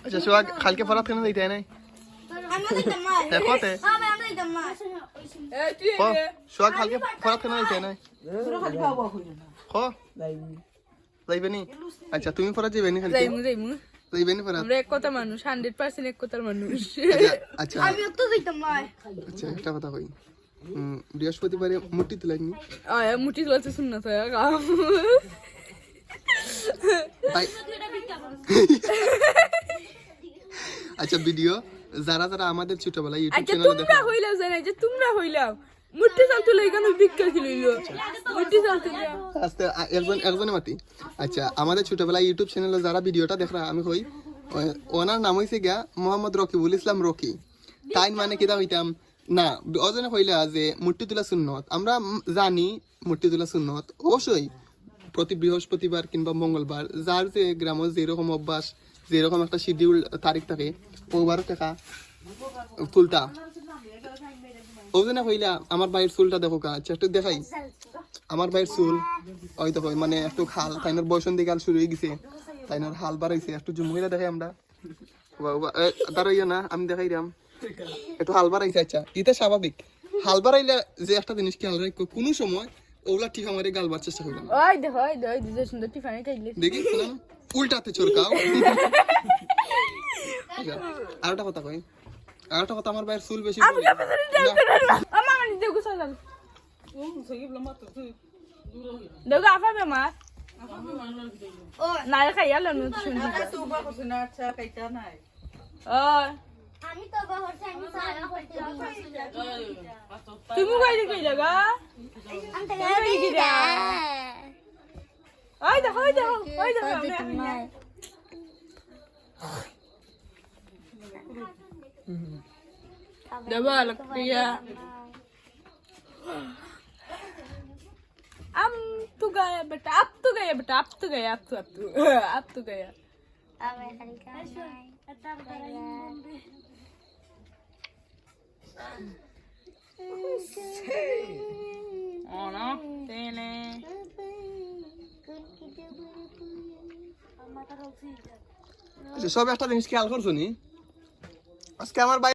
আচ্ছা সোহাগ কালকে ফরাত কেন দিতে নাই দেখতে সোহাগ কালকে ফরাত কেন দিতে নাই যাইবে নি আচ্ছা তুমি ফরাত যাইবে নি যাইবে নি ফরাত আমরা এক কথা মানুষ 100% এক কথার মানুষ আচ্ছা আমি তো যাইতাম না আচ্ছা একটা কথা কই বৃহস্পতিবারে মুটি তুলাইনি মুটি তোলাতে শুন না তো আচ্ছা ভিডিও যারা যারা আমাদের ছোটবেলায় ইউটিউব আচ্ছা চ্যানেলে তোমরা হইলাও জানা যে তোমরা হইলাও মুটি চাল তুলে কেন ভিক্ষা খিলাইলো মুটি চাল তুলে আস্তে একজনে মাতি আচ্ছা আমাদের ছোটবেলায় ইউটিউব চ্যানেলে যারা ভিডিওটা দেখরা আমি কই ওনার নাম হইছে গিয়া মোহাম্মদ রকিবুল ইসলাম রকি তাই মানে কিতা হইতাম না অজনে কইলা যে মূর্তি তোলা সুন্নত আমরা জানি মূর্তি তোলা সুন্নত অবশ্যই প্রতি বৃহস্পতিবার কিংবা মঙ্গলবার যার যে গ্রামের যেরকম অভ্যাস যেরকম একটা শিডিউল তারিখ থাকে ওবারও টাকা তুলতা ওজনে কইলা আমার ভাইয়ের চুলটা দেখো কা আচ্ছা একটু দেখাই আমার ভাইয়ের চুল ওই তো মানে একটু খাল তাইনার বয়সন দিকে শুরু হয়ে গেছে তাইনার হাল বাড়াইছে একটু জুমুইরা দেখাই আমরা দাঁড়াইয়া না আমি দেখাই দাম একটু হাল বাড়াইছে আচ্ছা এটা স্বাভাবিক হাল বাড়াইলে যে একটা জিনিস খেয়াল রাখো কোনো সময় ওগুলা ঠিক আমারে গালবার চেষ্টা করবে না ওই দেখো ওই যে সুন্দর টিফানি খাইলে দেখি শুনুন উল্টাতে চরকাও আর একটা কথা কই আর একটা কথা আমার ভাইয়ের চুল বেশি আমি কাপড় দিতে আমার মানে দেখো সালাম দেখো আফা মা ও না খাইয়া লন শুনছি ও আমি তো বাহর থেকে সারা করতে তুমি কই দেখি লাগা আমি তো গাড়ি দিদা ওই দেখো দেবা লাগতিয়া अब तो गया बेटा अब तो गया আমি খালি কামাই oh no tene সব একটা জিনিস খেয়াল করছো নি আজকে আমার